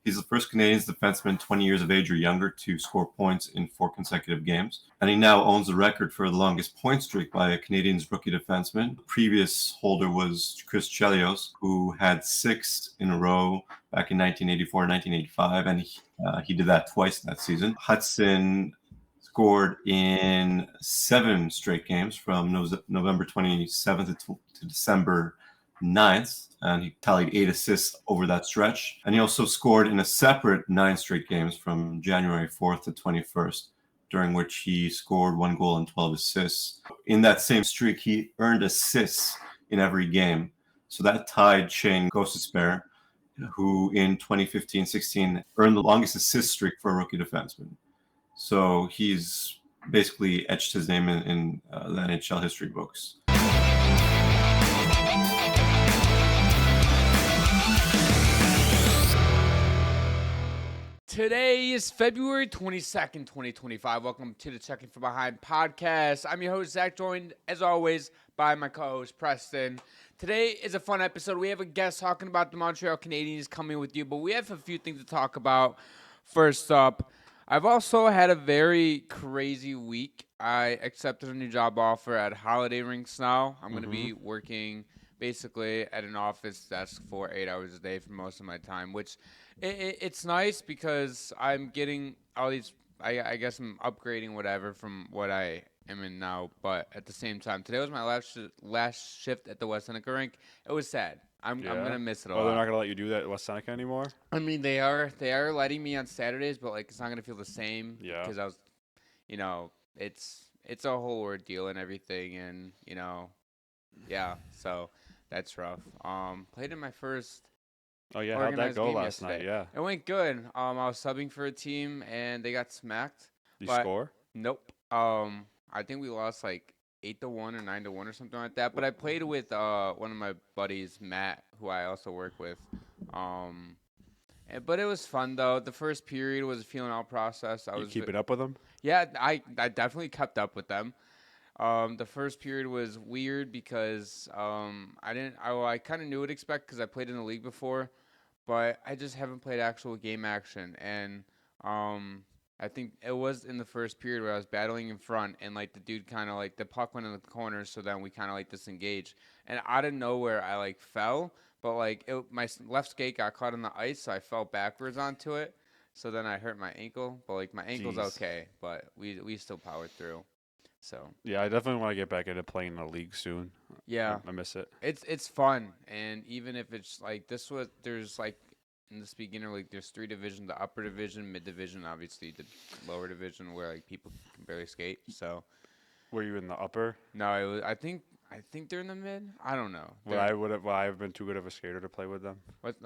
He's the first Canadiens defenseman 20 years of age or younger to score points in 4 consecutive games. And he now owns the record for the longest point streak by a Canadiens rookie defenseman. The previous holder was Chris Chelios, who had 6 in a row back in 1984 and 1985, and he did that twice in that season. Huston scored in 7 straight games from November 27th to December 9th, and he tallied 8 assists over that stretch. And he also scored in a separate 9 straight games from January 4th to 21st, during which he scored 1 goal and 12 assists. In that same streak, he earned assists in every game. So that tied Shane Szporer, who in 2015-16 earned the longest assist streak for a rookie defenseman. So he's basically etched his name in the NHL history books. Today is February 22nd, 2025. Welcome to the Checking From Behind podcast. I'm your host, Zach, joined, as always, by my co-host, Preston. Today is a fun episode. We have a guest talking about the Montreal Canadiens coming with you, but we have a few things to talk about. First up, I've also had a very crazy week. I accepted a new job offer at Holiday Rinks now. I'm going to be working basically at an office desk for 8 hours a day for most of my time, which it's nice because I'm getting all these, I guess I'm upgrading whatever from what I am in now, but at the same time, today was my last shift at the West Seneca rink. It was sad. I'm going to miss it a lot. Oh, they're not going to let you do that at West Seneca anymore? I mean, they are letting me on Saturdays, but like it's not going to feel the same because I was, it's a whole ordeal and everything, and so that's rough. Played in my first. Oh yeah, how'd that go last night? Yeah, it went good. I was subbing for a team and they got smacked. Did you score? Nope. I think we lost like 8-1 or 9-1 or something like that. But I played with one of my buddies, Matt, who I also work with. But it was fun though. The first period was a feeling out process. You keeping up with them? Yeah, I definitely kept up with them. The first period was weird because I kind of knew what to expect because I played in the league before, but I just haven't played actual game action. And I think it was in the first period where I was battling in front and like the dude kind of like the puck went in the corner, so then we kind of like disengaged. And out of nowhere, I like fell, but like my left skate got caught on the ice, so I fell backwards onto it. So then I hurt my ankle, but like my ankle's okay, but we still powered through. So yeah, I definitely want to get back into playing in the league soon. Yeah, I miss it. It's fun, and even if it's like there's like in this beginner league, there's 3 divisions: the upper division, mid division, obviously the lower division where like people can barely skate. So, were you in the upper? No, I think they're in the mid. I don't know. Would I have been too good of a skater to play with them? But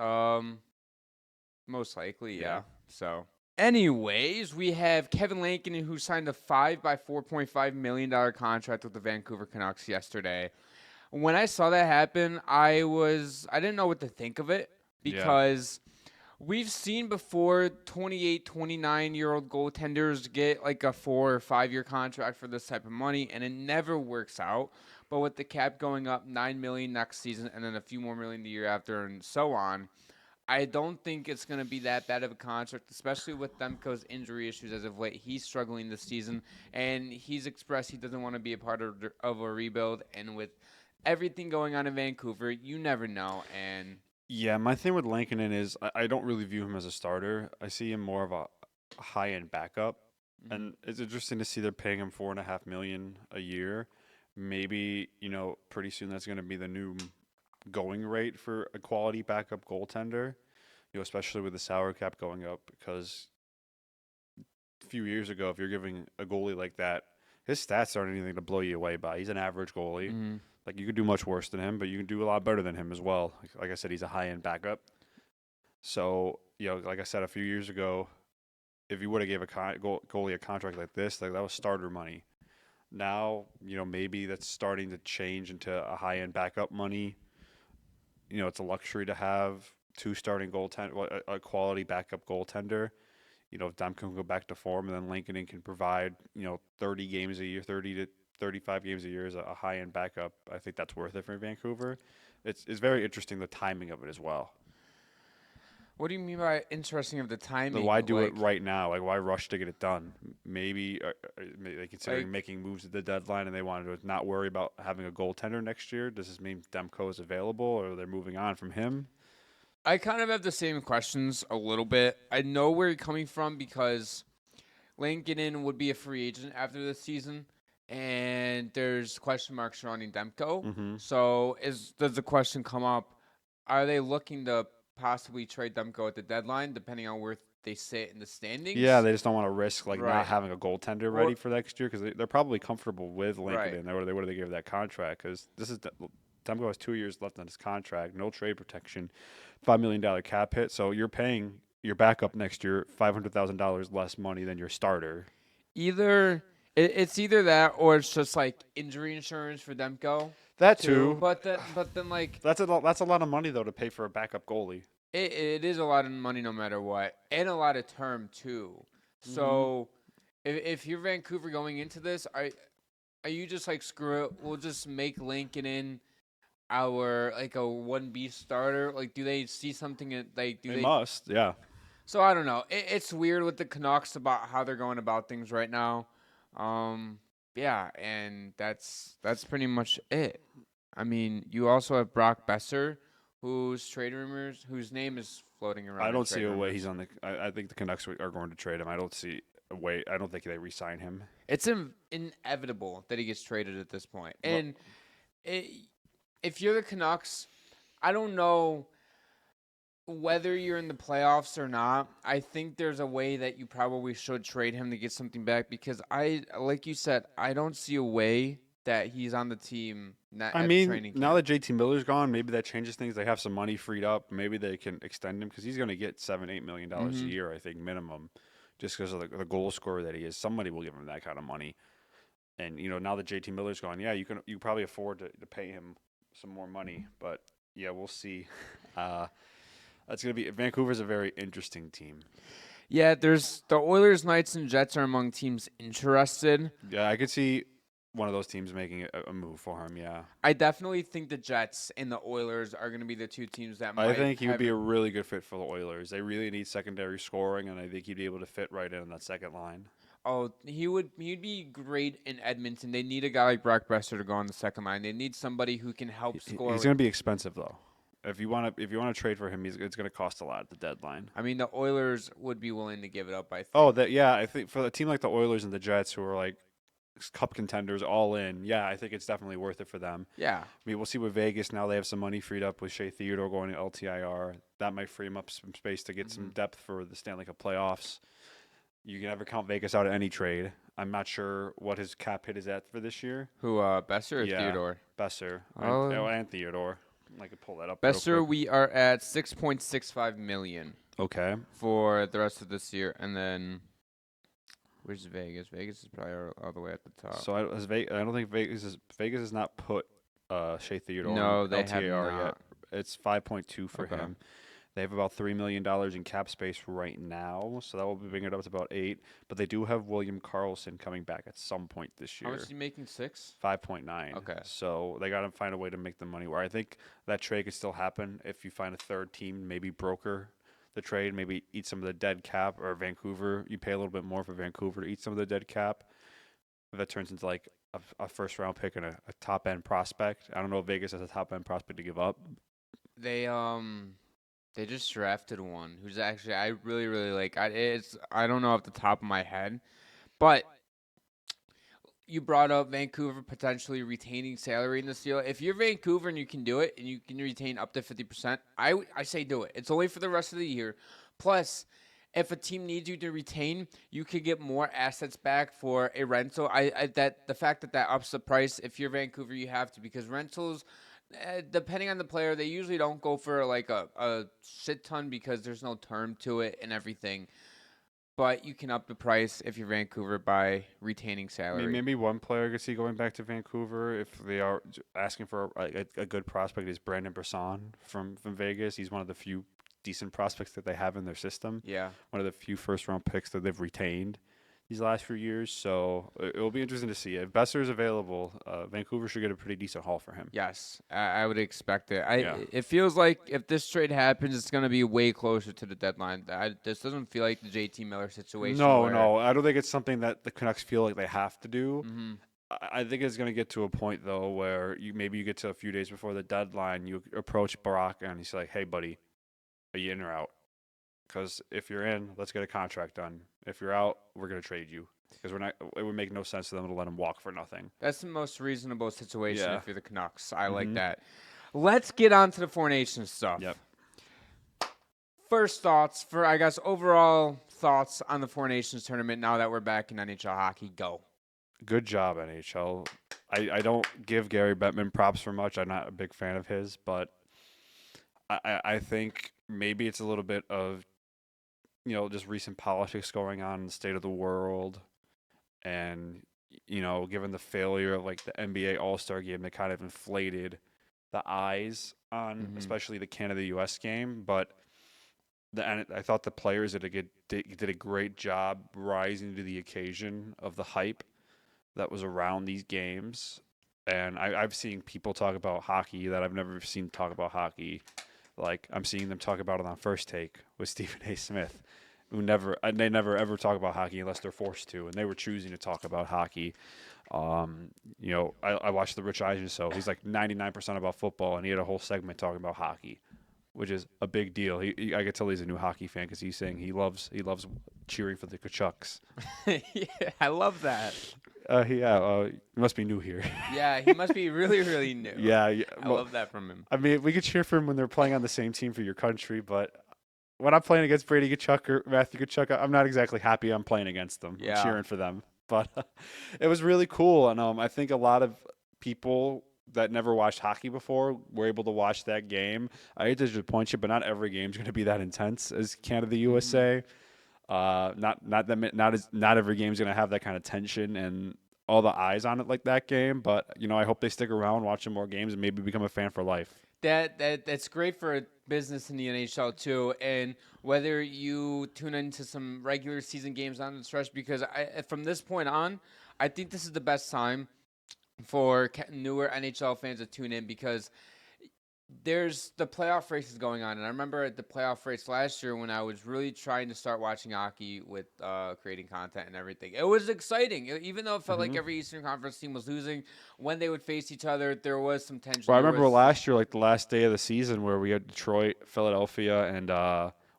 most likely, yeah. So. Anyways, we have Kevin Lankinen, who signed a 4.5 million contract with the Vancouver Canucks yesterday. When I saw that happen, I didn't know what to think of it because we've seen before 28, 29-year-old goaltenders get like a 4 or 5 year contract for this type of money, and it never works out. But with the cap going up $9 million next season and then a few more million the year after and so on, I don't think it's going to be that bad of a contract, especially with Demko's injury issues as of late. He's struggling this season, and he's expressed he doesn't want to be a part of a rebuild. And with everything going on in Vancouver, you never know. And yeah, my thing with Lankinen is I don't really view him as a starter. I see him more of a high-end backup, and it's interesting to see they're paying him $4.5 million a year. Maybe pretty soon that's going to be the new going rate for a quality backup goaltender, especially with the salary cap going up, because a few years ago, if you're giving a goalie like that, his stats aren't anything to blow you away by. He's an average goalie. Like, you could do much worse than him, but you can do a lot better than him as well. Like I said, he's a high-end backup. So, like I said, a few years ago, if you would have gave a goalie a contract like this, like that was starter money. Now, maybe that's starting to change into a high-end backup money. It's a luxury to have 2 starting goaltender, a quality backup goaltender. If Demko can go back to form, and then Lankinen can provide, 30 games a year, 30 to 35 games a year as a high-end backup, I think that's worth it for Vancouver. It's very interesting, the timing of it as well. What do you mean by interesting of the timing? Then why do it right now? Like, why rush to get it done? Maybe they considering Like- making moves at the deadline, and they wanted to not worry about having a goaltender next year. Does this mean Demko is available, or they're moving on from him? I kind of have the same questions a little bit. I know where you're coming from because Lankinen would be a free agent after this season, and there's question marks surrounding Demko. Mm-hmm. So does the question come up, are they looking to possibly trade Demko at the deadline, depending on where they sit in the standings? Yeah, they just don't want to risk Right. not having a goaltender ready for next year because they're probably comfortable with Right. Lankinen. Or they would have gave that contract because Demko has 2 years left on his contract, no trade protection, $5 million cap hit. So you're paying your backup next year $500,000 less money than your starter. It's either that or it's just like injury insurance for Demko. That too. But then like That's a lot of money though to pay for a backup goalie. it is a lot of money no matter what, and a lot of term too. So if you're Vancouver going into this, are you just like, screw it, we'll just make Lankinen our like a 1B starter? Like, do they see something like They must, yeah. So I don't know. It's weird with the Canucks about how they're going about things right now. Yeah, and that's pretty much it. I mean, you also have Brock Boeser, whose trade rumors, whose name is floating around. I in don't see trade a way rumors. he's on the. I think the Canucks are going to trade him. I don't see a way. I don't think they re-sign him. It's inevitable that he gets traded at this point. And if you're the Canucks, I don't know whether you're in the playoffs or not. I think there's a way that you probably should trade him to get something back because like you said, I don't see a way that he's on the team. I mean, now that JT Miller's gone, maybe that changes things. They have some money freed up. Maybe they can extend him because he's going to get $7-8 million a year, I think, minimum, just because of the goal scorer that he is. Somebody will give him that kind of money. And now that JT Miller's gone, yeah, you probably afford to pay him some more money. But yeah, we'll see. That's going to be Vancouver's a very interesting team. Yeah, there's the Oilers, Knights, and Jets are among teams interested. Yeah, I could see one of those teams making a move for him, yeah. I definitely think the Jets and the Oilers are going to be the two teams that might. I think he would be a really good fit for the Oilers. They really need secondary scoring, and I think he'd be able to fit right in on that second line. Oh, he'd be great in Edmonton. They need a guy like Brock Boeser to go on the second line. They need somebody who can help score. He's going to be expensive, though. If you want to trade for him, it's going to cost a lot at the deadline. I mean, the Oilers would be willing to give it up, I think. Oh, I think for a team like the Oilers and the Jets, who are like cup contenders all in, yeah, I think it's definitely worth it for them. Yeah. I mean, we'll see with Vegas now. They have some money freed up with Shea Theodore going to LTIR. That might free him up some space to get some depth for the Stanley Cup playoffs. You can never count Vegas out of any trade. I'm not sure what his cap hit is at for this year. Who, Boeser or Theodore? Boeser. Oh. And Theodore. I could pull that up. Boeser, we are at $6.65 million. Okay. For the rest of this year, and then where's Vegas? Vegas is probably all the way at the top. So I don't think Vegas has not put Shea Theodore No, on they have LTIR not. yet. It's 5.2 for him. They have about $3 million in cap space right now, so that will bring it up to about 8. But they do have William Karlsson coming back at some point this year. How much is he making? 6? 5.9. Okay. So they got to find a way to make the money. Where I think that trade could still happen if you find a third team, maybe broker the trade, maybe eat some of the dead cap, or Vancouver, you pay a little bit more for Vancouver to eat some of the dead cap. If that turns into like a first round pick and a top end prospect. I don't know if Vegas has a top end prospect to give up. They just drafted one who's actually I really like. I don't know off the top of my head, but you brought up Vancouver potentially retaining salary in this deal. If you're Vancouver and you can do it and you can retain up to 50%, I say do it. It's only for the rest of the year. Plus, if a team needs you to retain, you could get more assets back for a rental. The fact that ups the price. If you're Vancouver, you have to, because rentals, depending on the player, they usually don't go for like a shit ton because there's no term to it and everything. But you can up the price if you're Vancouver by retaining salary. I mean, maybe one player I could see going back to Vancouver if they are asking for a good prospect is Brandon Brisson from Vegas. He's one of the few decent prospects that they have in their system. Yeah. One of the few first-round picks that they've retained. these last few years. So it will be interesting to see. If Boeser is available, Vancouver should get a pretty decent haul for him. Yes, I would expect it. Yeah. It feels like if this trade happens, it's going to be way closer to the deadline. This doesn't feel like the JT Miller situation. No. I don't think it's something that the Canucks feel like they have to do. Mhm. I think it's going to get to a point, though, where you get to a few days before the deadline, you approach Brock, and he's like, hey, buddy, are you in or out? Because if you're in, let's get a contract done. If you're out, we're going to trade you. Because it would make no sense to them to let him walk for nothing. That's the most reasonable situation if you're the Canucks. I like Mhm. that. Let's get on to the Four Nations stuff. Yep. First thoughts overall thoughts on the Four Nations tournament now that we're back in NHL hockey. Go. Good job, NHL. I don't give Gary Bettman props for much. I'm not a big fan of his, but I think maybe it's a little bit of, just recent politics going on in the state of the world. And, given the failure of like the NBA All-Star game, that kind of inflated the eyes on especially the Canada-US game. But I thought the players did a great job rising to the occasion of the hype that was around these games. And I've seen people talk about hockey that I've never seen talk about hockey. Like, I'm seeing them talk about it on First Take with Stephen A. Smith, they never ever talk about hockey unless they're forced to, and they were choosing to talk about hockey. I watched the Rich Eisen show. He's like 99% about football, and he had a whole segment talking about hockey, which is a big deal. I could tell he's a new hockey fan because he's saying he loves cheering for the Kachucks. Yeah, I love that. He must be new here. Yeah, he must be really, really new. Yeah, I love that from him. I mean, we could cheer for him when they're playing on the same team for your country, but when I'm playing against Brady Tkachuk or Matthew Tkachuk, I'm not exactly happy I'm playing against them. Yeah. I'm cheering for them. But it was really cool, and I think a lot of people that never watched hockey before were able to watch that game. I hate to disappoint you, but not every game's going to be that intense as Canada USA. Not every game's going to have that kind of tension and all the eyes on it like that game. But I hope they stick around, watch some more games, and maybe become a fan for life. That's great for business in the NHL too, and whether you tune into some regular season games on the stretch, because from this point on, I think this is the best time for newer NHL fans to tune in, because there's the playoff races going on. And I remember at the playoff race last year when I was really trying to start watching hockey with creating content and everything. It was exciting. Even though it felt like every Eastern Conference team was losing, when they would face each other, there was some tension. Well, I remember last year, like the last day of the season, where we had Detroit, Philadelphia, and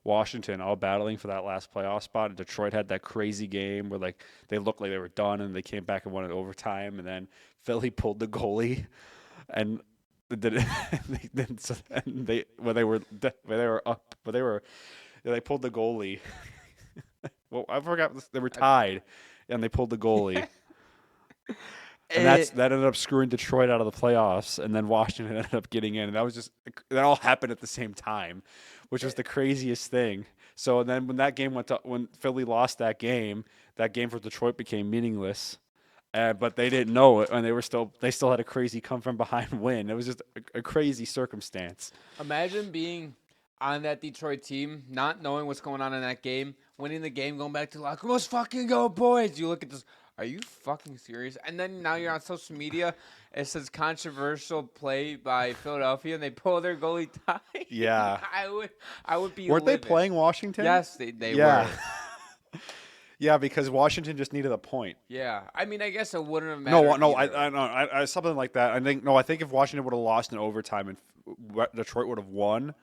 Washington all battling for that last playoff spot. And Detroit had that crazy game where they looked like they were done, and they came back and won in overtime. And then Philly pulled the goalie, and they pulled the goalie. Well, I forgot they were tied, and they pulled the goalie. And that ended up screwing Detroit out of the playoffs, and then Washington ended up getting in. And that all happened at the same time, which was the craziest thing. So then when Philly lost that game for Detroit became meaningless. But they didn't know it, and they still had a crazy come from behind win. It was just a crazy circumstance. Imagine being on that Detroit team, not knowing what's going on in that game, winning the game, going back to the locker room, let's fucking go, boys. You look at this, are you fucking serious? And then now you're on social media, it says controversial play by Philadelphia, and they pull their goalie tie. Yeah. I would be Weren't livid. they playing Washington? Yes, they were. Yeah, because Washington just needed a point. Yeah, I mean, I guess it wouldn't have mattered. No, either. I something like that. I think if Washington would have lost in overtime and Detroit would have won,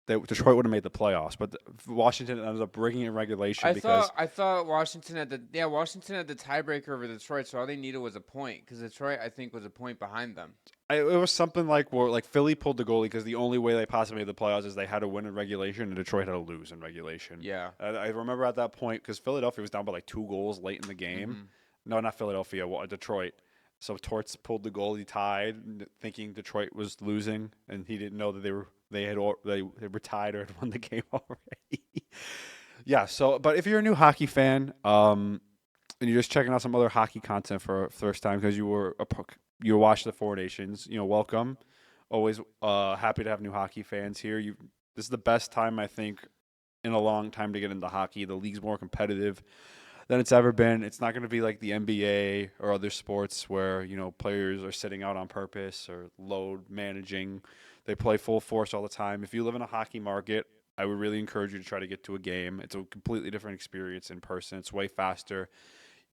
Detroit would have made the playoffs. But Washington ended up bringing in regulation I thought Washington had the tiebreaker over Detroit, so all they needed was a point, because Detroit, I think, was a point behind them. It was something like where Philly pulled the goalie because the only way they possibly made the playoffs is they had to win in regulation, and Detroit had to lose in regulation. Yeah. I remember at that point, because Philadelphia was down by 2 goals late in the game. No, not Philadelphia, Detroit. So Torts pulled the goalie tied, thinking Detroit was losing, and he didn't know that they were tied or had won the game already. Yeah. So, but if you're a new hockey fan, and you're just checking out some other hockey content for a first time because you watched the Four Nations, welcome. Always happy to have new hockey fans here. This is the best time, I think, in a long time to get into hockey. The league's more competitive. than it's ever been. It's not going to be like the NBA or other sports where, players are sitting out on purpose or load managing. They play full force all the time. If you live in a hockey market, I would really encourage you to try to get to a game. It's a completely different experience in person. It's way faster.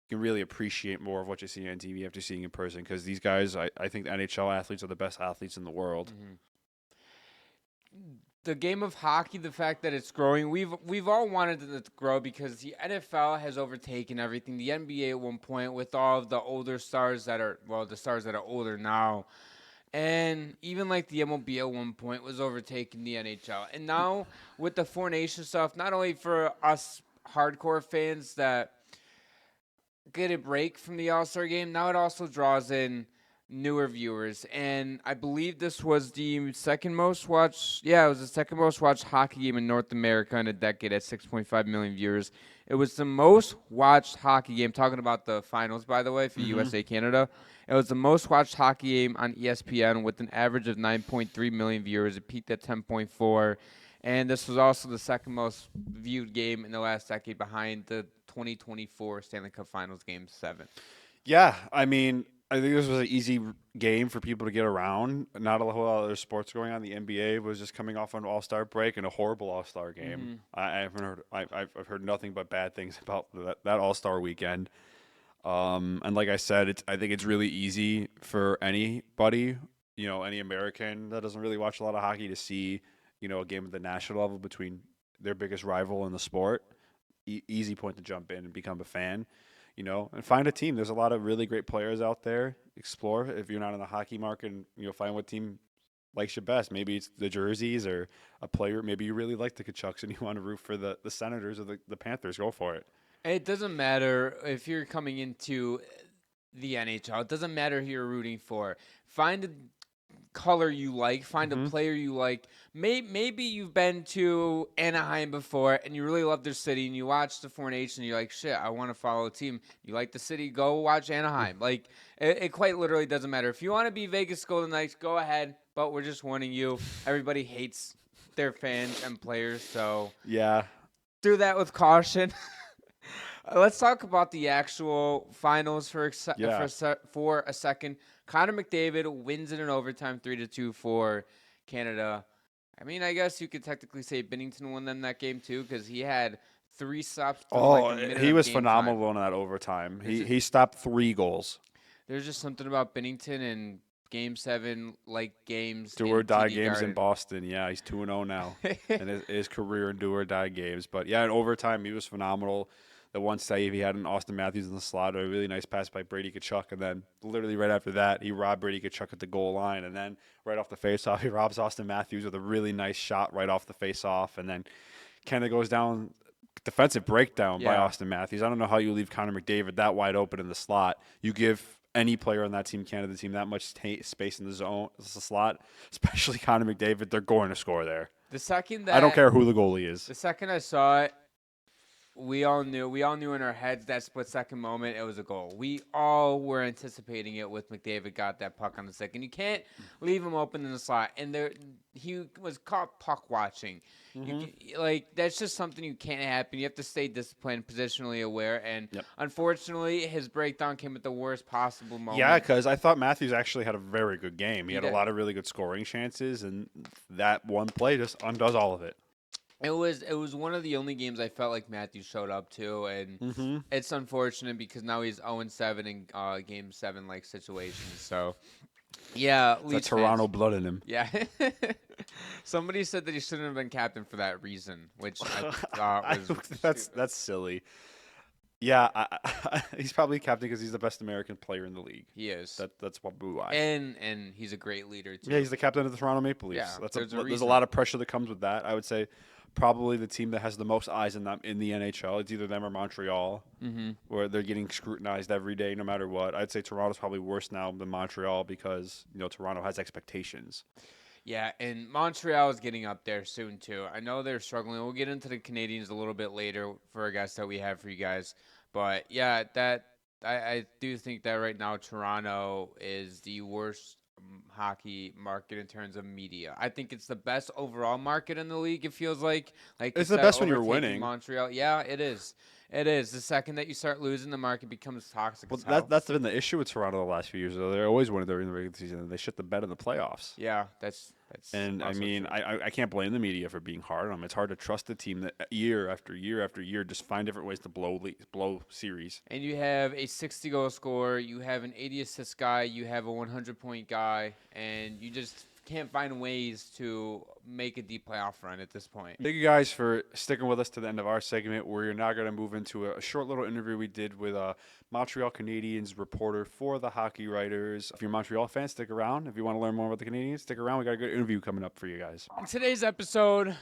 You can really appreciate more of what you see on TV after seeing in person, because these guys, I think the NHL athletes are the best athletes in the world. The game of hockey, the fact that it's growing, we've all wanted it to grow because the NFL has overtaken everything. The NBA at one point, with all of the older stars the stars that are older now, and even like the MLB at one point was overtaking the NHL. And now with the Four Nations stuff, not only for us hardcore fans that get a break from the All-Star game, now it also draws in newer viewers. And I believe this was the second most watched. Yeah, it was the second most watched hockey game in North America in a decade at 6.5 million viewers. It was the most watched hockey game. Talking about the finals, by the way, for USA Canada. It was the most watched hockey game on ESPN with an average of 9.3 million viewers. It peaked at 10.4. And this was also the second most viewed game in the last decade, behind the 2024 Stanley Cup Finals Game 7. Yeah, I mean, I think this was an easy game for people to get around. Not a whole lot of other sports going on. The NBA was just coming off an All-Star break and a horrible All-Star game. I've heard nothing but bad things about that All-Star weekend. And like I said, I think it's really easy for anybody, any American that doesn't really watch a lot of hockey, to see, a game at the national level between their biggest rival in the sport. Easy point to jump in and become a fan, and find a team. There's a lot of really great players out there. Explore. If you're not in the hockey market, and, find what team likes you best. Maybe it's the jerseys or a player. Maybe you really like the Canucks and you want to root for the Senators or the Panthers. Go for it. It doesn't matter if you're coming into the NHL. It doesn't matter who you're rooting for. Find a color you like. Find a player you like. Maybe you've been to Anaheim before and you really love their city, and you watch the Four Nations and you're like, shit, I want to follow a team. You like the city, go watch Anaheim. Like, it quite literally doesn't matter. If you want to be Vegas Golden Knights, go ahead. But we're just warning you, everybody hates their fans and players. So yeah, do that with caution. Let's talk about the actual finals for a second. Connor McDavid wins it in overtime 3-2 for Canada. I mean, I guess you could technically say Binnington won them that game too, because he had 3 stops. He was phenomenal in that overtime. He stopped 3 goals. There's just something about Binnington and Game 7, like games. Do or die games in Boston. Yeah, he's 2-0 now in his career in do or die games. But yeah, in overtime, he was phenomenal. The one save he had in Austin Matthews in the slot, a really nice pass by Brady Tkachuk, and then literally right after that, he robbed Brady Tkachuk at the goal line, and then right off the faceoff, he robs Austin Matthews with a really nice shot right off the faceoff, and then Canada goes down, defensive breakdown by Austin Matthews. I don't know how you leave Connor McDavid that wide open in the slot. You give any player on that team, Canada team, that much space in the zone, the slot, especially Connor McDavid, they're going to score there. The second that I don't care who the goalie is. The second I saw it, we all knew in our heads that split-second moment, it was a goal. We all were anticipating it with McDavid got that puck on the stick. And you can't leave him open in the slot. And he was caught puck watching. That's just something you can't happen. You have to stay disciplined, positionally aware. And unfortunately, his breakdown came at the worst possible moment. Yeah, because I thought Matthews actually had a very good game. He had a lot of really good scoring chances, and that one play just undoes all of it. It was one of the only games I felt like Matthews showed up to, and it's unfortunate because now he's 0-7 in Game 7 like situations. So, yeah, the Toronto blood in him. Yeah, somebody said that he shouldn't have been captain for that reason, which I thought was that's silly. Yeah, he's probably captain because he's the best American player in the league. He is. That's what blew why. And he's a great leader too. Yeah, he's the captain of the Toronto Maple Leafs. Yeah, there's a lot of pressure that comes with that. I would say probably the team that has the most eyes in the NHL. It's either them or Montreal, where they're getting scrutinized every day, no matter what. I'd say Toronto's probably worse now than Montreal because Toronto has expectations. Yeah, and Montreal is getting up there soon too. I know they're struggling. We'll get into the Canadiens a little bit later for a guest that we have for you guys. But yeah, I do think that right now Toronto is the worst hockey market in terms of media. I think it's the best overall market in the league. It feels like it's the best when you're winning. Montreal, yeah, it is. It is. The second that you start losing, the market becomes toxic Well, as hell. that's been the issue with Toronto the last few years. Though they're always winning during the regular season, and they shit the bed in the playoffs. Yeah, that's And I also mean, true. I can't blame the media for being hard on them. It's hard to trust a team that year after year after year just find different ways to blow series. And you have a 60 goal scorer, you have an 80 assist guy, you have a 100-point guy, and you just can't find ways to make a deep playoff run at this point. Thank you guys for sticking with us to the end of our segment. We're now going to move into a short little interview we did with a Montreal Canadiens reporter for the Hockey Writers. If you're a Montreal fan, stick around. If you want to learn more about the Canadiens, stick around. We got a good interview coming up for you guys. In today's episode,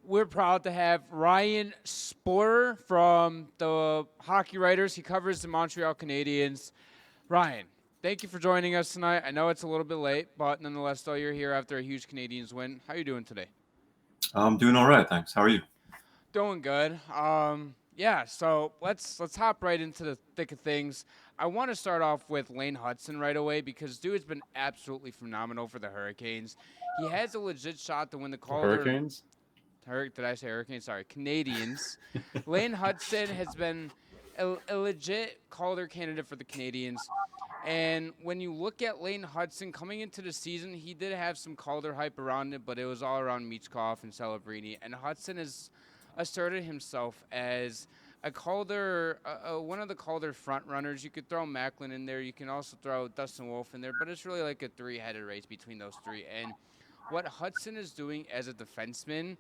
we're proud to have Ryan Szporer from the Hockey Writers. He covers the Montreal Canadiens. Ryan, thank you for joining us tonight. I know it's a little bit late, but nonetheless, though, you're here after a huge Canadiens win. How are you doing today? I'm doing all right, thanks. How are you? Doing good. Yeah, so let's hop right into the thick of things. I want to start off with Lane Huston right away because dude's been absolutely phenomenal for the Hurricanes. He has a legit shot to win the Calder. Hurricanes? Did I say Hurricanes? Sorry, Canadiens. Lane Huston has been a legit Calder candidate for the Canadiens. And when you look at Lane Huston coming into the season, he did have some Calder hype around it, but it was all around Michkov and Celebrini. And Huston has asserted himself as a Calder, one of the Calder front runners. You could throw Macklin in there. You can also throw Dustin Wolf in there, but it's really like a three-headed race between those three. And what Huston is doing as a defenseman,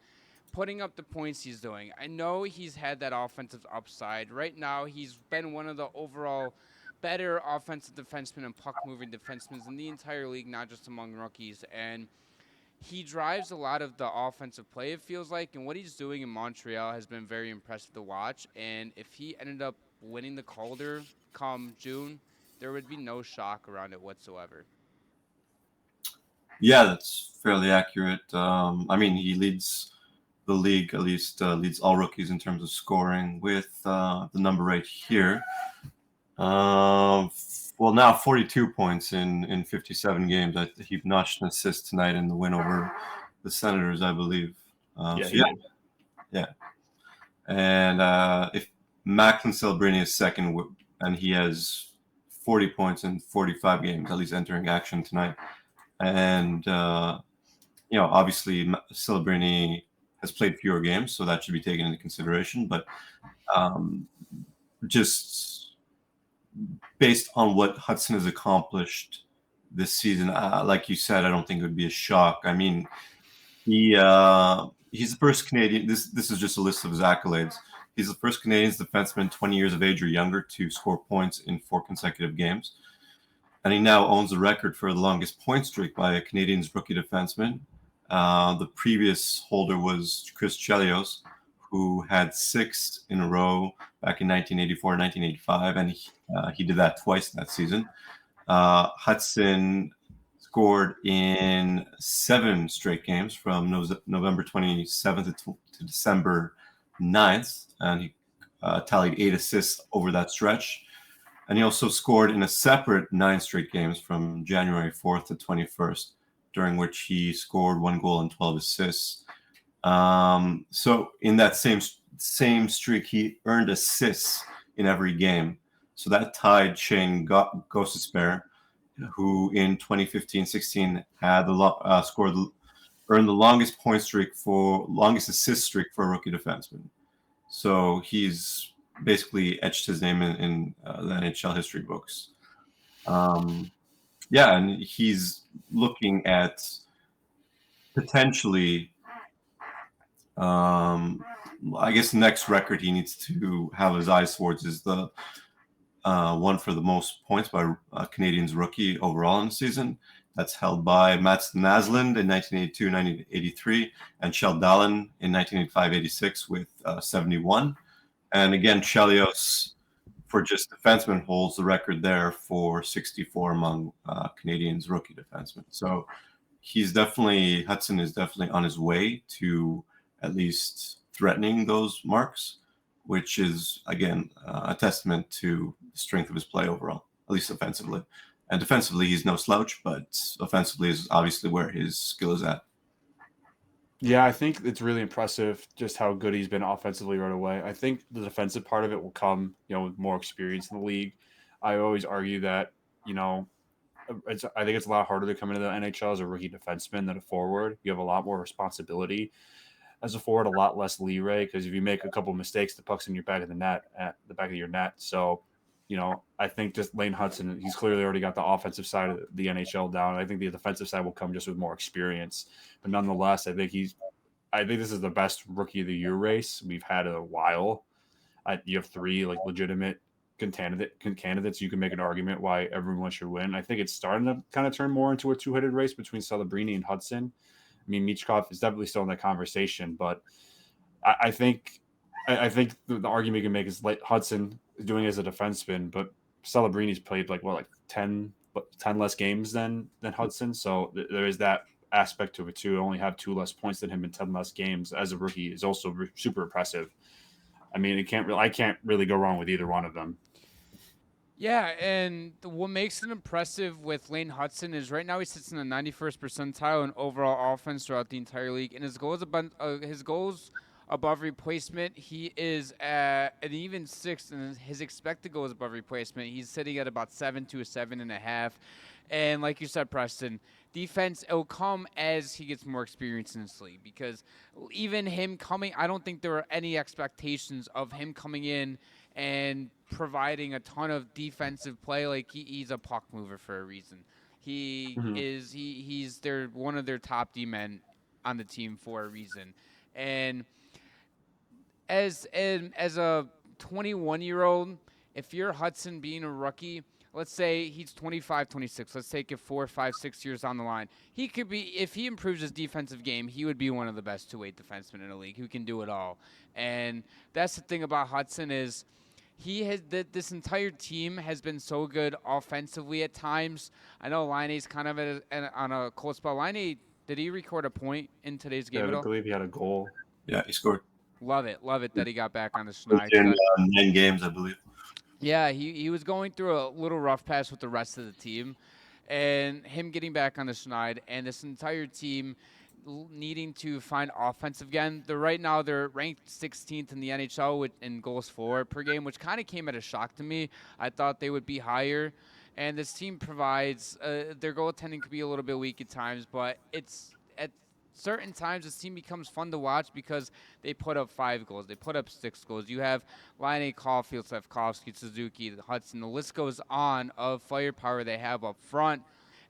putting up the points he's doing. I know he's had that offensive upside. Right now, he's been one of the overall better offensive defensemen and puck-moving defensemen in the entire league, not just among rookies. And he drives a lot of the offensive play, it feels like, and what he's doing in Montreal has been very impressive to watch. And if he ended up winning the Calder come June, there would be no shock around it whatsoever. Yeah, that's fairly accurate. I mean, he leads the league, at least leads all rookies in terms of scoring with the number 8 here. Well, now 42 points in 57 games. He notched an assist tonight in the win over the Senators, I believe. Yeah. And if Macklin Celebrini is second, and he has 40 points in 45 games, at least entering action tonight. And, obviously Celebrini has played fewer games, so that should be taken into consideration. But just based on what Huston has accomplished this season, like you said, I don't think it would be a shock. I mean, he's the first Canadian. This is just a list of his accolades. He's the first Canadian defenseman 20 years of age or younger to score points in 4 consecutive games. And he now owns the record for the longest point streak by a Canadiens rookie defenseman. The previous holder was Chris Chelios, who had 6 in a row back in 1984 and 1985, and he did that twice that season. Huston scored in 7 straight games from November 27th to December 9th, and he tallied 8 assists over that stretch. And he also scored in a separate 9 straight games from January 4th to 21st, during which he scored 1 goal and 12 assists. So in that same streak, he earned assists in every game. So that tied Shane Szporer, who in 2015-16 had earned the longest assist streak for a rookie defenseman. So he's basically etched his name in the NHL history books. And he's looking at potentially, I guess the next record he needs to have his eyes towards is the one for the most points by a Canadiens rookie overall in the season. That's held by Mats Naslund in 1982-1983 and Kjell Dahlen in 1985-86 with 71. And again, Chelios, for just defensemen, holds the record there for 64 among Canadiens rookie defensemen. So Hudson is definitely on his way to at least threatening those marks, which is, again, a testament to the strength of his play overall, at least offensively. And defensively, he's no slouch, but offensively is obviously where his skill is at. Yeah, I think it's really impressive just how good he's been offensively right away. I think the defensive part of it will come, with more experience in the league. I always argue that, I think it's a lot harder to come into the NHL as a rookie defenseman than a forward. You have a lot more responsibility as a forward, a lot less leeway because if you make a couple of mistakes, the puck's in your back of the net, at the back of your net. So, I think just Lane Hudson, he's clearly already got the offensive side of the NHL down. I think the defensive side will come just with more experience. But nonetheless, I think this is the best rookie of the year race we've had in a while. You have three like legitimate candidates. You can make an argument why everyone should win. I think it's starting to kind of turn more into a two-headed race between Celebrini and Hudson. I mean, Michkov is definitely still in that conversation, but I think the argument you can make is like Hudson is doing it as a defenseman, but Celebrini's played like 10 less games than Hudson, so there is that aspect to it too. Only have 2 less points than him in 10 less games as a rookie is also super impressive. I mean, I can't really go wrong with either one of them. Yeah, and what makes it impressive with Lane Hudson is right now he sits in the 91st percentile in overall offense throughout the entire league, and his goals above replacement, he is at an even 6th, and his expected goals above replacement, he's sitting at about 7 to a 7.5. And like you said, Preston, defense, it'll come as he gets more experience in this league because even him coming, I don't think there were any expectations of him coming in and providing a ton of defensive play. Like he's a puck mover for a reason. He's one of their top D men on the team for a reason. And as a 21-year-old, if you're Hudson being a rookie, let's say he's 25, 26. Let's take it 4, 5, 6 years down the line. He could be, if he improves his defensive game, he would be one of the best two-way defensemen in the league who can do it all. And that's the thing about Hudson is this entire team has been so good offensively at times. I know Laine's kind of on a cold spell. Laine, did he record a point in today's game at all? I believe he had a goal. Yeah, he scored. Love it that he got back on the schneid. In 9 games, I believe. Yeah, he was going through a little rough patch with the rest of the team, and him getting back on the schneid, and this entire team needing to find offense again. Right now they're ranked 16th in the NHL in goals for per game, which kind of came at a shock to me. I thought they would be higher, and this team provides their goaltending could be a little bit weak at times, but it's at certain times this team becomes fun to watch because they put up 5 goals, they put up 6 goals. You have Laine, Caulfield, Slafkovsky, Suzuki, Hudson. The list goes on of firepower they have up front,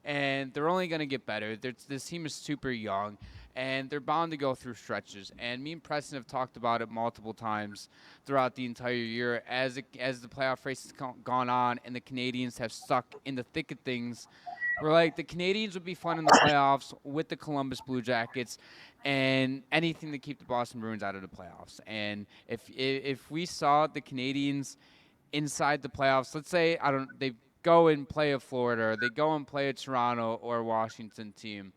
and they're only going to get better. This team is super young, and they're bound to go through stretches. And me and Preston have talked about it multiple times throughout the entire year as the playoff race has gone on and the Canadiens have stuck in the thick of things. We're like, the Canadiens would be fun in the playoffs with the Columbus Blue Jackets and anything to keep the Boston Bruins out of the playoffs. And if we saw the Canadiens inside the playoffs, let's say they go and play a Florida, or they go and play a Toronto or Washington team.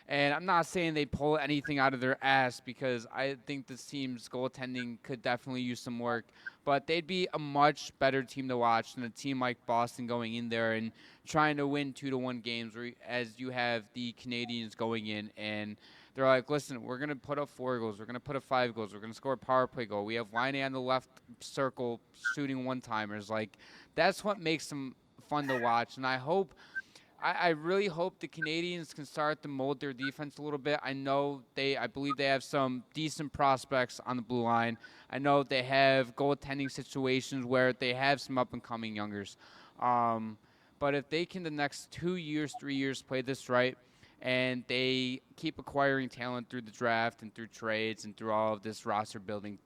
And I'm not saying they pull anything out of their ass because I think this team's goaltending could definitely use some work. But they'd be a much better team to watch than a team like Boston going in there and trying to win 2-1 games, as you have the Canadiens going in and they're like, listen, we're going to put up 4 goals. We're going to put up 5 goals. We're going to score a power play goal. We have Laine on the left circle shooting one-timers. Like, that's what makes them fun to watch. And I really hope the Canadiens can start to mold their defense a little bit. I believe they have some decent prospects on the blue line. I know they have goaltending situations where they have some up-and-coming youngers. But if they can the next 2 years, 3 years play this right, and they keep acquiring talent through the draft and through trades and through all of this roster building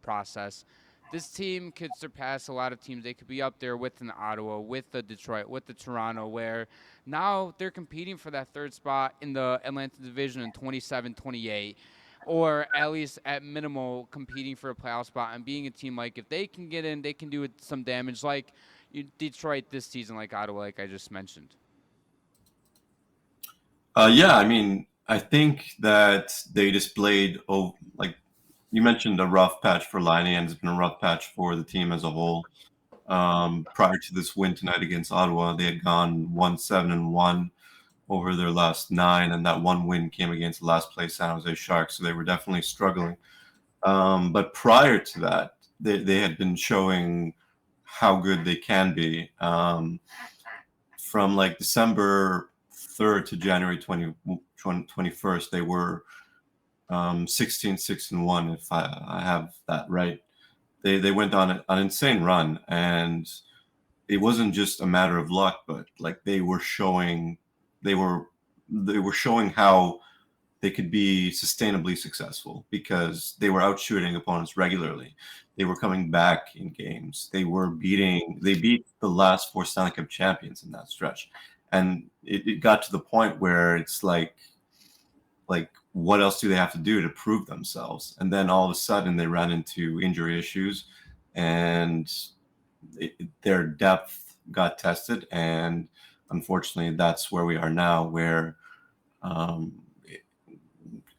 process, this team could surpass a lot of teams. They could be up there with an Ottawa, with the Detroit, with the Toronto, where now they're competing for that 3rd spot in the Atlantic Division in 27-28, or at least at minimal competing for a playoff spot and being a team like if they can get in, they can do some damage like Detroit this season, like Ottawa, like I just mentioned. Yeah, I mean, I think that they displayed, like you mentioned, a rough patch for Laine, and it's been a rough patch for the team as a whole. Prior to this win tonight against Ottawa, they had gone 1-7-1 over their last 9, and that one win came against the last place San Jose Sharks, so they were definitely struggling. But prior to that, they had been showing how good they can be. From like December 3rd to January 21st, they were 16-6-1, if I have that right. They went on an insane run, and it wasn't just a matter of luck, but like they were showing how they could be sustainably successful because they were outshooting opponents regularly. They were coming back in games. They beat the last 4 Stanley Cup champions in that stretch. And it got to the point where it's like, what else do they have to do to prove themselves? And then all of a sudden they ran into injury issues, and their depth got tested. And unfortunately, that's where we are now, where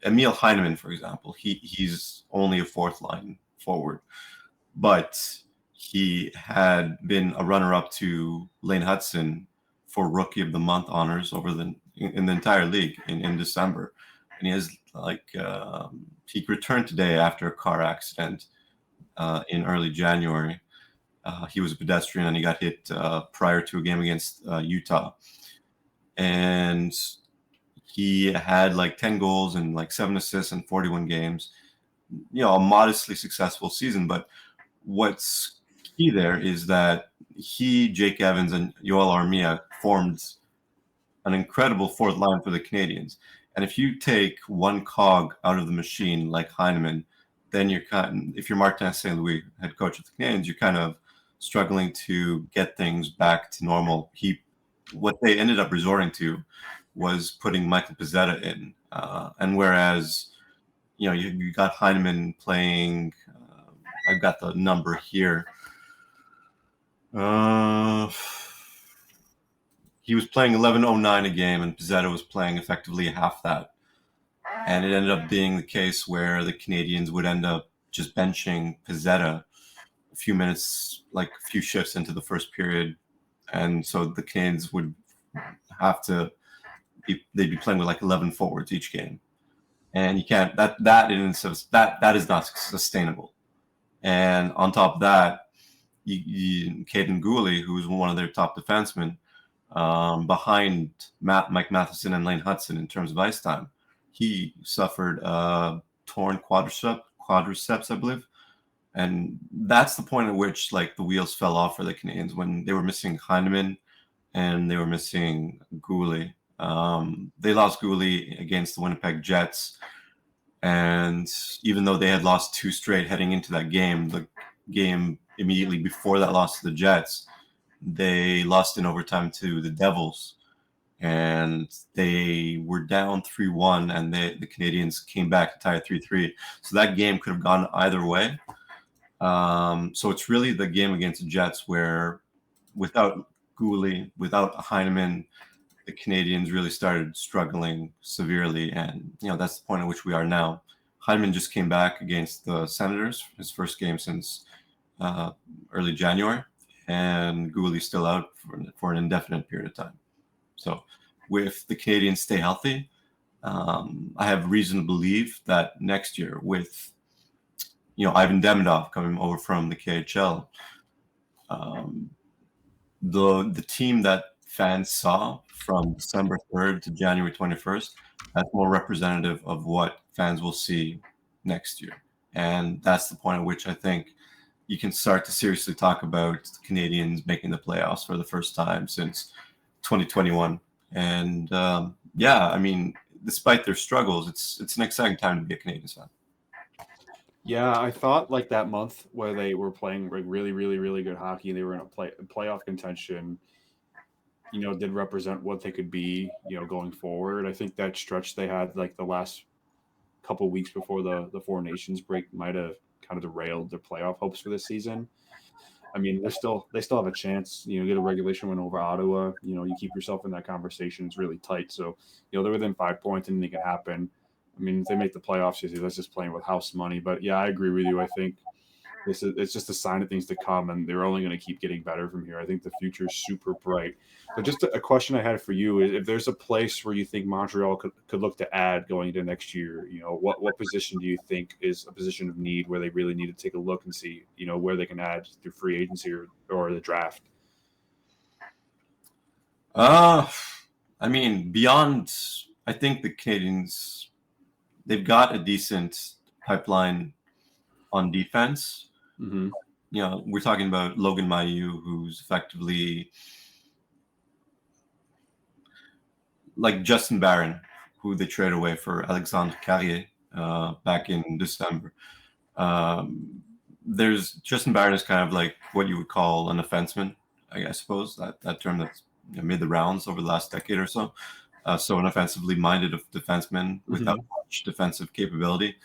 Emil Heineman, for example, he's only a 4th line forward, but he had been a runner-up to Lane Hudson for Rookie of the Month honors in the entire league in December. And he has he returned today after a car accident in early January. He was a pedestrian and he got hit prior to a game against Utah. And he had like 10 goals and like 7 assists in 41 games. A modestly successful season. But what's key there is that Jake Evans, and Yoel Armia formed an incredible 4th line for the Canadiens. And if you take one cog out of the machine like Heineman, then if you're Martin St. Louis, head coach of the Canadiens, you're kind of struggling to get things back to normal. What they ended up resorting to was putting Michael Pezzetta in. And whereas, you got Heineman playing, I've got the number here. He was playing 11.09 a game, and Pezzetta was playing effectively half that. And it ended up being the case where the Canadiens would end up just benching Pezzetta a few minutes, like a few shifts into the first period. And so the Canadiens would have to they'd be playing with like 11 forwards each game. And you can't, that is not sustainable. And on top of that, Caden Gooley, who's one of their top defensemen, behind Mike Matheson and Lane Hudson in terms of ice time, he suffered a torn quadriceps, I believe. And that's the point at which like the wheels fell off for the Canadiens, when they were missing Heineman and they were missing Gooley. They lost Gooley against the Winnipeg Jets. And even though they had lost 2 straight heading into that game, the game immediately before that loss to the Jets, they lost in overtime to the Devils. And they were down 3-1, and the Canadiens came back to tie it 3-3. So that game could have gone either way. So it's really the game against the Jets where without Gooley, without Heineman, the Canadiens really started struggling severely. And, that's the point at which we are now. Heineman just came back against the Senators, his first game since early January, and Gooley's still out for an indefinite period of time. So if the Canadiens stay healthy, I have reason to believe that next year with, Ivan Demidov coming over from the KHL, the team that fans saw from December 3rd to January 21st, that's more representative of what fans will see next year. And that's the point at which I think you can start to seriously talk about the Canadiens making the playoffs for the first time since 2021. And despite their struggles, it's an exciting time to be a Canadiens fan. Yeah, I thought like that month where they were playing like really, really, really good hockey, they were in a playoff contention, did represent what they could be, going forward. I think that stretch they had like the last couple of weeks before the Four Nations break might have kind of derailed their playoff hopes for this season. I mean, they still have a chance, get a regulation win over Ottawa. You keep yourself in that conversation. It's really tight. So, they're within 5 points, anything can happen. I mean, if they make the playoffs, that's just playing with house money. But yeah, I agree with you. I think It's just a sign of things to come, and they're only going to keep getting better from here. I think the future is super bright. So just a question I had for you is, if there's a place where you think Montreal could look to add going into next year, what position do you think is a position of need where they really need to take a look and see, where they can add through free agency or the draft? I mean, beyond, I think the Canadiens, they've got a decent pipeline on defense. Mm-hmm. We're talking about Logan Mailloux, who's effectively like Justin Barron, who they traded away for Alexandre Carrier back in December. There's Justin Barron is kind of like what you would call an offenseman, I suppose, that term that's made the rounds over the last decade or so. So an offensively minded defenseman without much defensive capability.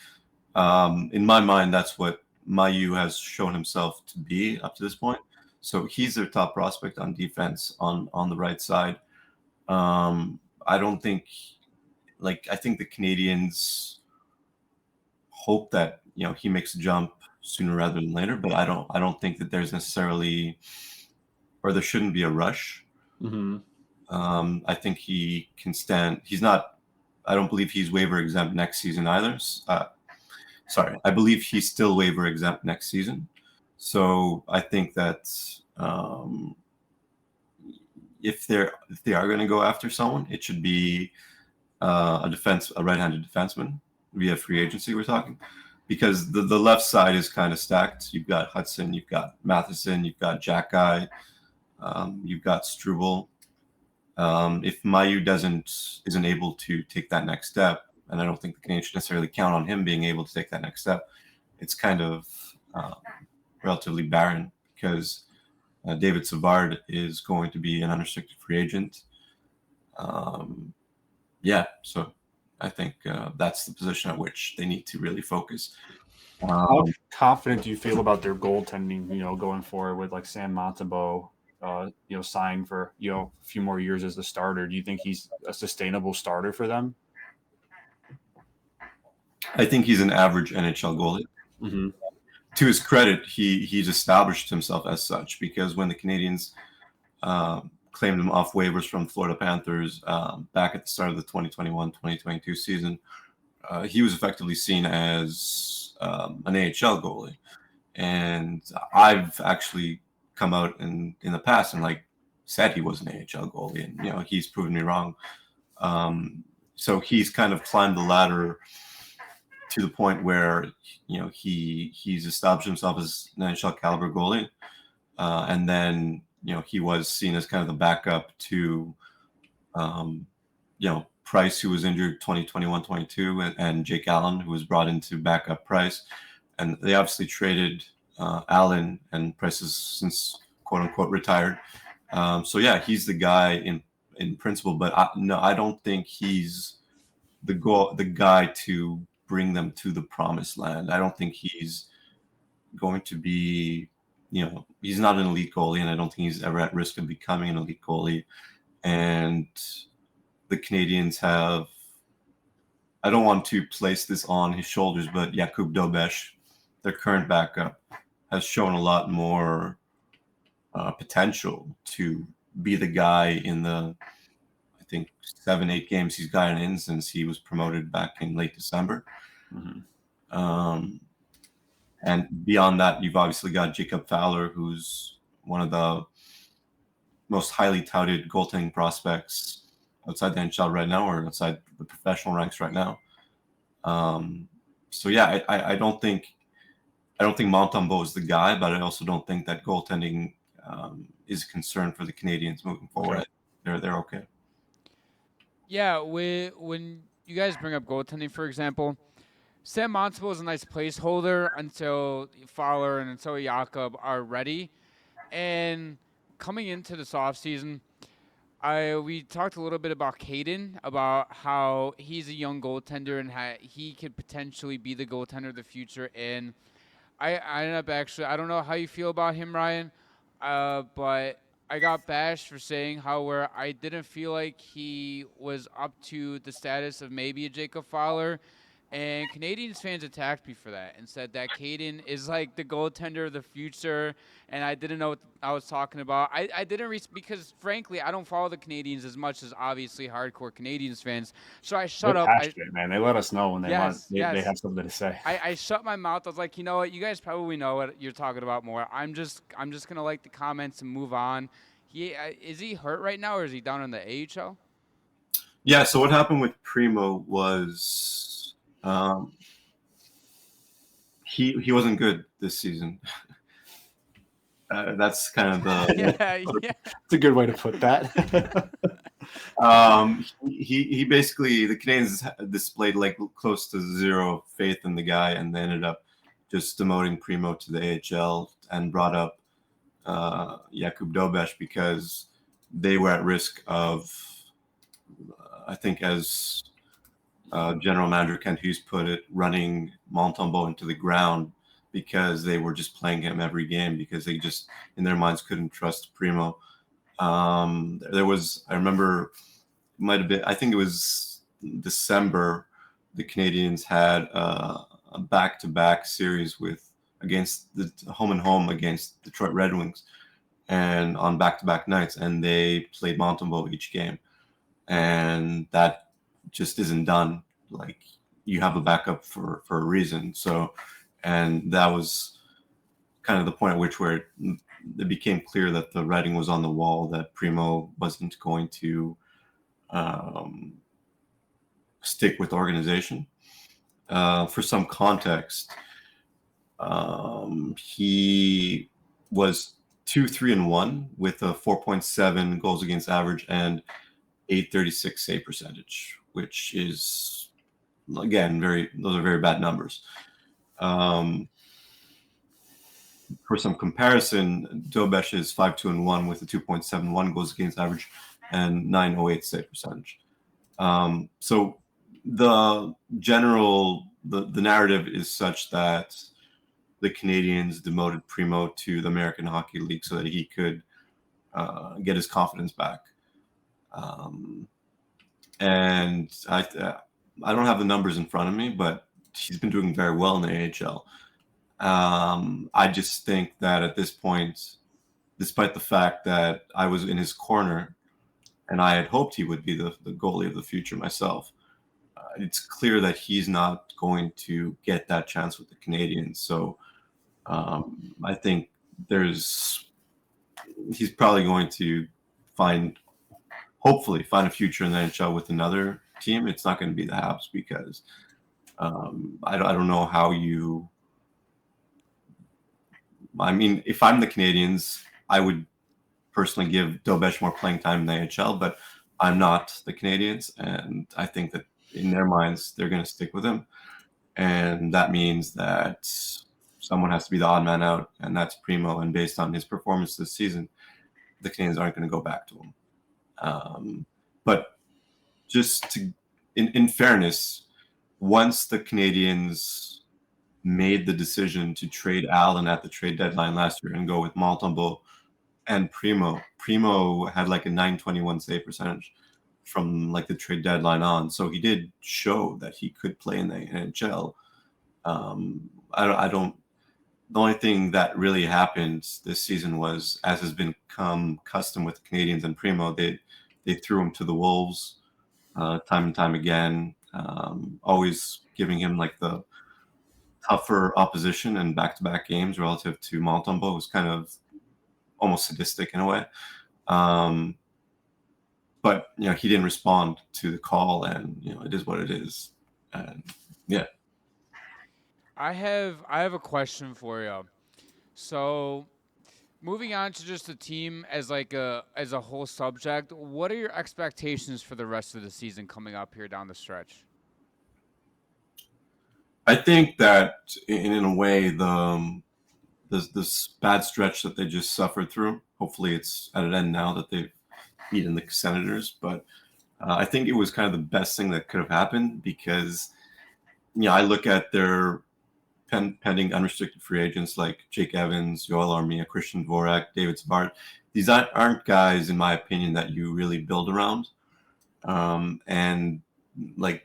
In my mind, that's what Mailloux has shown himself to be up to this point. So he's their top prospect on defense on the right side. I don't think, I think the Canadiens hope that he makes a jump sooner rather than later, but I don't think that there's necessarily, or there shouldn't be a rush. Mm-hmm. I think he can stand. I don't believe he's waiver exempt next season either. I believe he's still waiver exempt next season. So I think that if they are going to go after someone, it should be a right-handed defenseman via free agency. We're talking, because the left side is kind of stacked. You've got Huston, you've got Matheson, you've got Jack-Eye, you've got Struble. If Mailloux isn't able to take that next step, and I don't think the Canadiens should necessarily count on him being able to take that next step, it's kind of relatively barren, because David Szporer is going to be an unrestricted free agent. So I think that's the position at which they need to really focus. How confident do you feel about their goaltending, going forward with like Sam Montembeault, signed for, a few more years as the starter? Do you think he's a sustainable starter for them? I think he's an average NHL goalie. Mm-hmm. To his credit, he's established himself as such, because when the Canadiens claimed him off waivers from Florida Panthers back at the start of the 2021-2022 season, he was effectively seen as an AHL goalie. And I've actually come out in the past and said he was an AHL goalie, and he's proven me wrong. So he's kind of climbed the ladder to the point where he's established himself as an NHL caliber goalie, and then he was seen as kind of the backup to Price, who was injured 2021-22, and Jake Allen, who was brought in to back up Price, and they obviously traded Allen, and Price has since quote unquote retired. He's the guy in principle, but I don't think he's the guy to bring them to the promised land. I don't think he's going to be, he's not an elite goalie, and I don't think he's ever at risk of becoming an elite goalie. And the Canadiens have, I don't want to place this on his shoulders, but Jakub Dobeš, their current backup, has shown a lot more potential to be the guy in the, I think, 7-8 games he's gotten in since he was promoted back in late December. Mm-hmm. And beyond that, you've obviously got Jacob Fowler, who's one of the most highly touted goaltending prospects outside the NHL right now, or outside the professional ranks right now. I don't think Montembeault is the guy, but I also don't think that goaltending is a concern for the Canadiens moving forward. Okay. They're okay. Yeah, when you guys bring up goaltending, for example, Sam Montembeault is a nice placeholder until Fowler and until Jakob are ready. And coming into this offseason, we talked a little bit about Caden, about how he's a young goaltender and how he could potentially be the goaltender of the future. And I ended up I don't know how you feel about him, Ryan, but I got bashed for saying where I didn't feel like he was up to the status of maybe a Jacob Fowler. And Canadians fans attacked me for that and said that Caden is like the goaltender of the future, and I didn't know what I was talking about. I didn't because frankly I don't follow the Canadians as much as obviously hardcore Canadians fans. So I shut They're up. passionate, man. They let us know when they Yes, they yes. have something to say. I shut my mouth. I was like, you know what? You guys probably know what you're talking about more. I'm just gonna like the comments and move on. Is he hurt right now, or is he down in the AHL? Yeah. So what happened with Primo was he wasn't good this season. That's kind of the Yeah. It's a good way to put that. he basically, the Canadians displayed like close to zero faith in the guy, and they ended up just demoting Primo to the AHL and brought up Jakub Dobeš because they were at risk of, I think, as General Manager Kent Hughes put it, running Montembeault into the ground because they were just playing him every game because they just, in their minds, couldn't trust Primo. There was, I remember, might have been, I think it was December, the Canadians had a back-to-back series against the home and home against Detroit Red Wings, and on back-to-back nights, and they played Montembeault each game, and that just isn't done. Like, you have a backup for a reason. So, and that was kind of the point at which where it became clear that the writing was on the wall, that Primo wasn't going to stick with the organization. For some context, he was 2-3-1 with a 4.7 goals against average and 836 save percentage, which is, again, those are very bad numbers. For some comparison, Dobeš is 5-2-1 with a 2.71 goals against average and 908 save percentage. So the narrative is such that the Canadians demoted Primo to the American Hockey League so that he could get his confidence back. And I don't have the numbers in front of me, but he's been doing very well in the AHL. I just think that at this point, despite the fact that I was in his corner and I had hoped he would be the goalie of the future myself, it's clear that he's not going to get that chance with the Canadians. So I think he's probably going to hopefully find a future in the NHL with another team. It's not going to be the Habs because I don't know how you. I mean, if I'm the Canadians, I would personally give Dobeš more playing time in the AHL, but I'm not the Canadians, and I think that in their minds, they're going to stick with him. And that means that someone has to be the odd man out, and that's Primo. And based on his performance this season, the Canadians aren't going to go back to him. But just in fairness, once the Canadians made the decision to trade Allen at the trade deadline last year and go with Montembeault and Primo had like a 921 save percentage from like the trade deadline on. So he did show that he could play in the NHL. The only thing that really happened this season was, as has become custom with the Canadians and Primo, they threw him to the Wolves time and time again, always giving him like the tougher opposition and back-to-back games relative to Montembeault. Was kind of almost sadistic in a way. But he didn't respond to the call, and it is what it is. And yeah. I have a question for you. So, moving on to just the team as a whole subject, what are your expectations for the rest of the season coming up here down the stretch? I think that in a way, this bad stretch that they just suffered through, hopefully it's at an end now that they've beaten the Senators. But I think it was kind of the best thing that could have happened because, I look at their pending unrestricted free agents like Jake Evans, Yoel Armia, Christian Dvorak, David Savard. These aren't guys, in my opinion, that you really build around. And like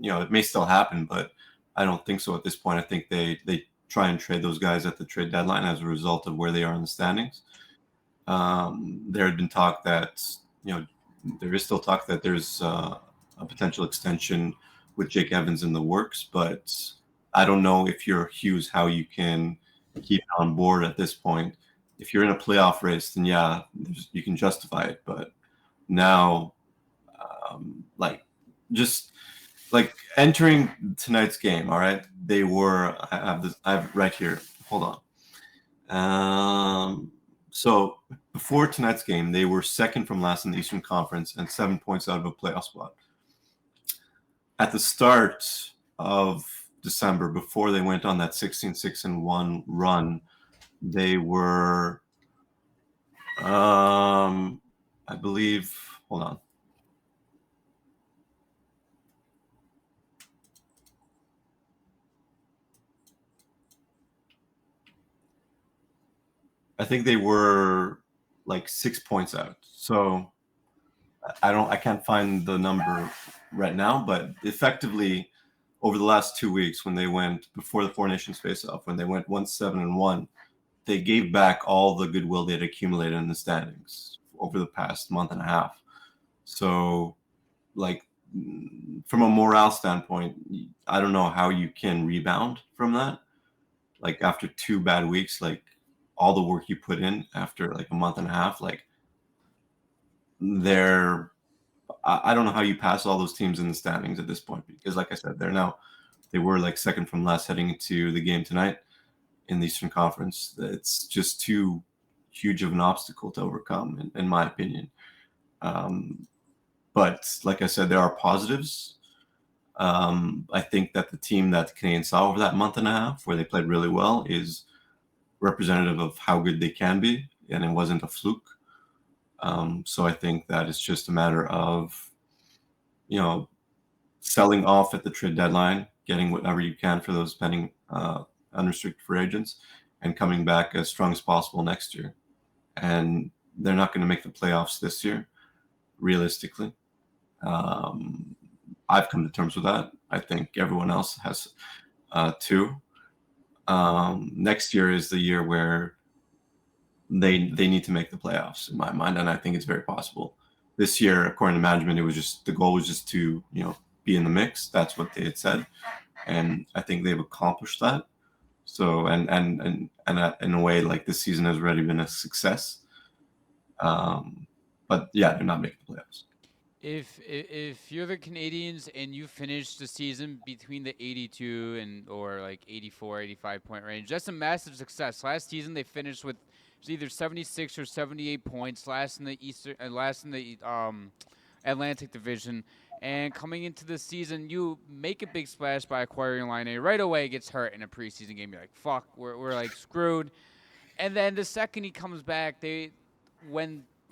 it may still happen, but I don't think so at this point. I think they try and trade those guys at the trade deadline as a result of where they are in the standings. There had been talk that, there is still talk that there's a potential extension with Jake Evans in the works, but I don't know if you're Hughes, how you can keep it on board at this point. If you're in a playoff race, then yeah, you can justify it. But now, just like entering tonight's game, all right, they were, I have right here. Hold on. So before tonight's game, they were second from last in the Eastern Conference and 7 points out of a playoff spot. At the start of December, before they went on that 16-6-1 run, they were, I believe, hold on. I think they were like 6 points out. So I can't find the number right now, but effectively over the last 2 weeks, when they went before the Four Nations face-off, when they went 1-7-1, they gave back all the goodwill they had accumulated in the standings over the past month and a half. So, like, from a morale standpoint, I don't know how you can rebound from that. Like, after 2 bad weeks, like, all the work you put in after like a month and a half, like, I don't know how you pass all those teams in the standings at this point, because like I said, they were like second from last heading into the game tonight in the Eastern Conference. It's just too huge of an obstacle to overcome, in my opinion. But like I said, there are positives. I think that the team that the Canadiens saw over that month and a half, where they played really well, is representative of how good they can be, and it wasn't a fluke. So I think that it's just a matter of, selling off at the trade deadline, getting whatever you can for those pending unrestricted free agents, and coming back as strong as possible next year. And they're not going to make the playoffs this year, realistically. I've come to terms with that. I think everyone else has too. Next year is the year where they need to make the playoffs, in my mind, and I think it's very possible. This year, according to management, the goal was just to be in the mix. That's what they had said, and I think they've accomplished that. So and in a way, like, this season has already been a success. But yeah, they're not making the playoffs. If you're the Canadiens and you finish the season between the 82 or like 84, 85 point range, that's a massive success. Last season they finished with either 76 or 78 points, last in the Atlantic Division. And coming into the season, you make a big splash by acquiring Laine. Right away, gets hurt in a preseason game. You're like, fuck, we're like screwed. And then the second he comes back,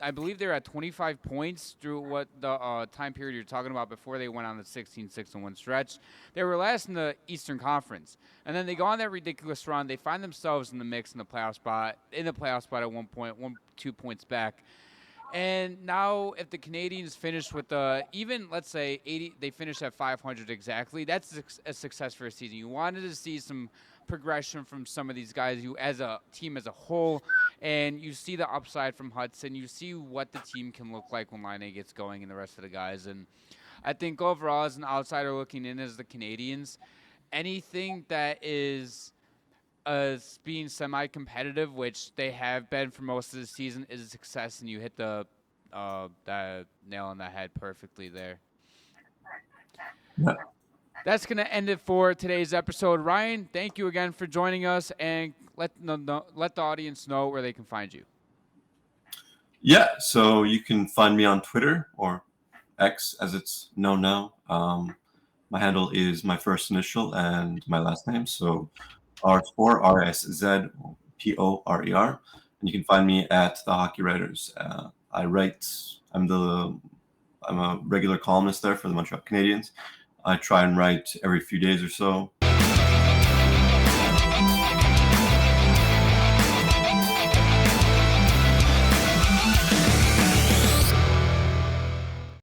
I believe they're at 25 points through what the time period you're talking about before they went on the 16-6-1 stretch. They were last in the Eastern Conference, and then they go on that ridiculous run. They find themselves in the mix in the playoff spot at 1 point, 2 points back. And now, if the Canadiens finish with even, let's say, 80, they finish at 500 exactly, that's a success for a season. You wanted to see some progression from some of these guys, you as a team as a whole, and you see the upside from Huston. You see what the team can look like when Laine gets going and the rest of the guys. And I think overall, as an outsider looking in as the Canadiens, anything that is being semi-competitive, which they have been for most of the season, is a success, and you hit the nail on the head perfectly there. Yeah. That's going to end it for today's episode. Ryan, thank you again for joining us, and let the audience know where they can find you. Yeah, so you can find me on Twitter, or X as it's known now. My handle is my first initial and my last name, so Szporer, RSZPORER. And you can find me at The Hockey Writers. I'm a regular columnist there for the Montreal Canadiens. I try and write every few days or so.